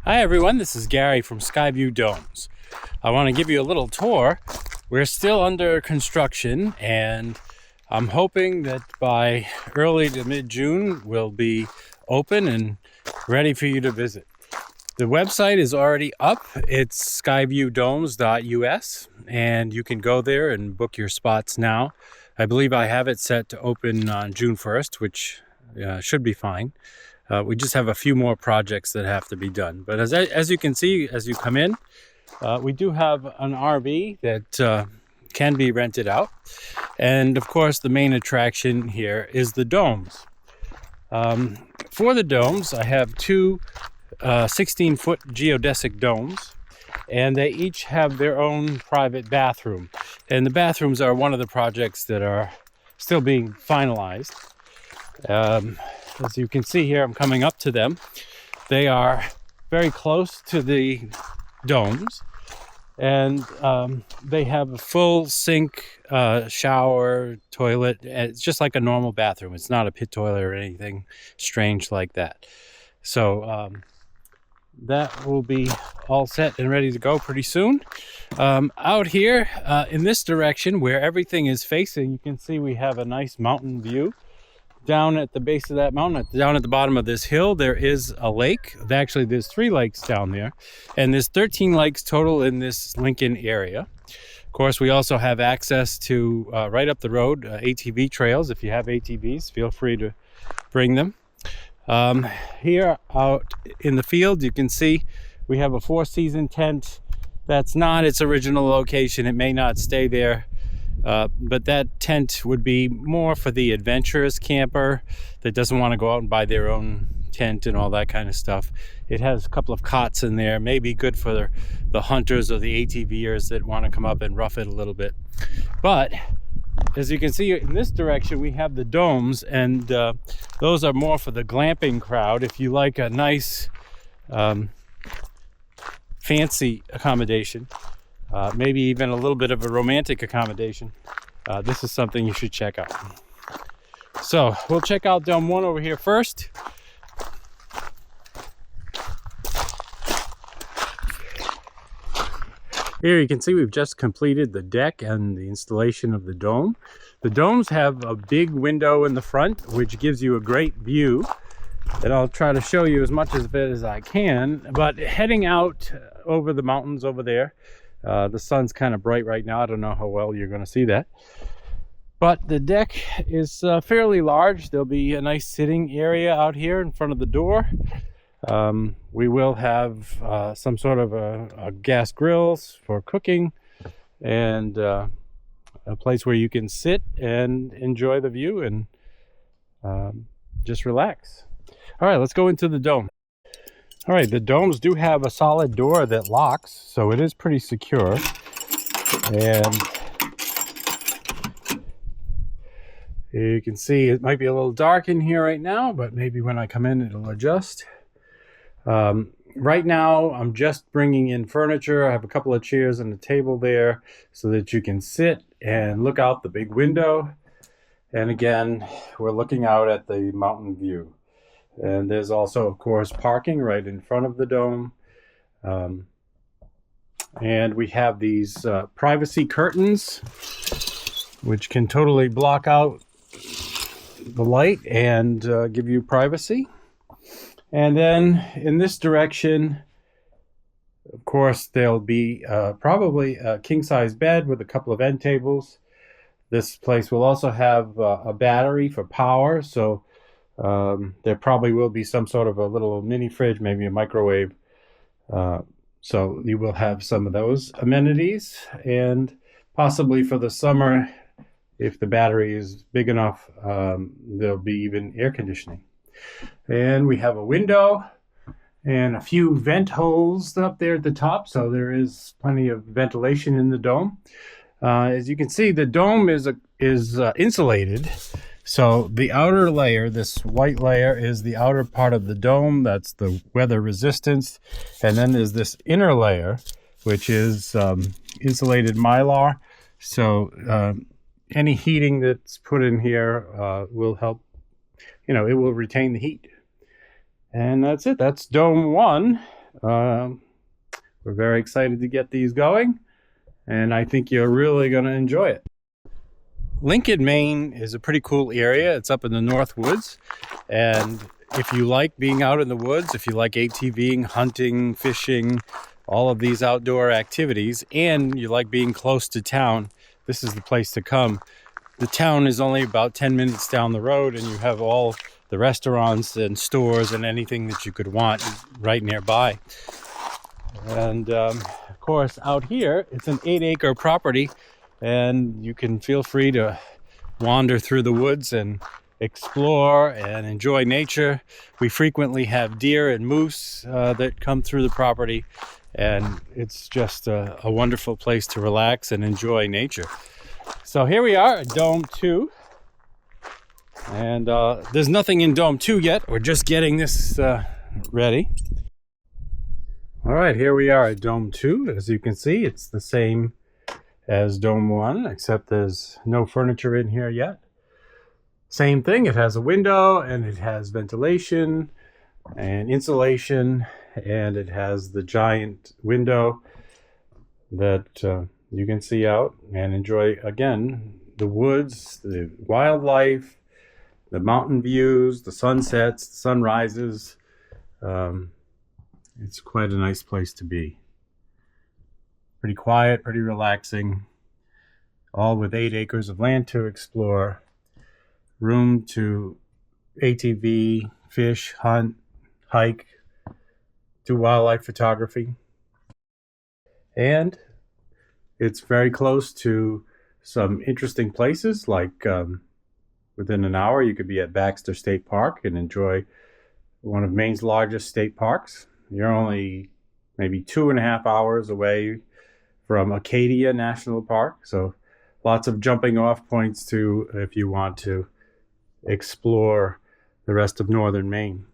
Hi everyone, this is Gary from Skyview Domes. I want to give you a little tour. We're still under construction and I'm hoping that by early to mid-June we'll be open and ready for you to visit. The website is already up. It's skyviewdomes.us and you can go there and book your spots now. I believe I have it set to open on June 1st, which should be fine. We just have a few more projects that have to be done. But as you can see, as you come in, we do have an RV that can be rented out. And of course, the main attraction here is the domes. For the domes, I have two 16-foot geodesic domes, and they each have their own private bathroom. And the bathrooms are one of the projects that are still being finalized. As you can see here, I'm coming up to them. They are very close to the domes, and they have a full sink, shower, toilet. It's just like a normal bathroom. It's not a pit toilet or anything strange like that. So that will be all set and ready to go pretty soon. Out here in this direction where everything is facing, you can see we have a nice mountain view. Down at the base of that mountain, down at the bottom of this hill, there is a lake. Actually, there's 3 lakes down there, and there's 13 lakes total in this Lincoln area. Of course, we also have access to right up the road ATV trails. If you have ATVs, feel free to bring them. Here out in the field, you can see we have a 4-season tent. That's not its original location. It may not stay there. But that tent would be more for the adventurous camper that doesn't want to go out and buy their own tent and all that kind of stuff. It has a couple of cots in there, maybe good for the hunters or the ATVers that want to come up and rough it a little bit. But as you can see in this direction, we have the domes, and those are more for the glamping crowd. If you like a nice fancy accommodation, maybe even a little bit of a romantic accommodation, this is something you should check out. So we'll check out Dome 1 over here first. Here you can see we've just completed the deck and the installation of the dome. The domes have a big window in the front, which gives you a great view. And I'll try to show you as much of it as I can. But heading out over the mountains over there, the sun's kind of bright right now. I don't know how well you're going to see that. But the deck is fairly large. There'll be a nice sitting area out here in front of the door. We will have some sort of a gas grills for cooking, and a place where you can sit and enjoy the view and just relax. All right, let's go into the dome. All right, the domes do have a solid door that locks, so it is pretty secure. And you can see it might be a little dark in here right now, but maybe when I come in, it'll adjust. Right now, I'm just bringing in furniture. I have a couple of chairs and a table there so that you can sit and look out the big window. And again, we're looking out at the mountain view. And there's also, of course, parking right in front of the dome. And we have these privacy curtains, which can totally block out the light and give you privacy. And then in this direction, of course, there'll be probably a king-size bed with a couple of end tables. This place will also have a battery for power, so there probably will be some sort of a little mini fridge, maybe a microwave. So you will have some of those amenities, and possibly for the summer, if the battery is big enough, there'll be even air conditioning. And we have a window and a few vent holes up there at the top, so there is plenty of ventilation in the dome. As you can see, the dome is insulated. So the outer layer, this white layer, is the outer part of the dome. That's the weather resistance. And then there's this inner layer, which is insulated mylar. So any heating that's put in here will help, it will retain the heat. And that's it. That's Dome 1. We're very excited to get these going, and I think you're really going to enjoy it. Lincoln, Maine is a pretty cool area. It's up in the North Woods, and if you like being out in the woods, if you like ATVing, hunting, fishing, all of these outdoor activities, and you like being close to town, this is the place to come. The town is only about 10 minutes down the road, and you have all the restaurants and stores and anything that you could want right nearby. And of course, out here, it's an 8-acre property, and you can feel free to wander through the woods and explore and enjoy nature. We frequently have deer and moose that come through the property, and it's just a wonderful place to relax and enjoy nature. So here we are at Dome 2, and there's nothing in Dome 2 yet. We're just getting this ready. All right, here we are at Dome 2. As you can see, it's the same as Dome 1, except there's no furniture in here yet. Same thing, it has a window, and it has ventilation and insulation, and it has the giant window that you can see out and enjoy, again, the woods, the wildlife, the mountain views, the sunsets, the sunrises. It's quite a nice place to be. Pretty quiet, pretty relaxing, all with 8 acres of land to explore, room to ATV, fish, hunt, hike, do wildlife photography. And it's very close to some interesting places, like within an hour you could be at Baxter State Park and enjoy one of Maine's largest state parks. You're only maybe 2.5 hours away from Acadia National Park, so lots of jumping off points too if you want to explore the rest of northern Maine.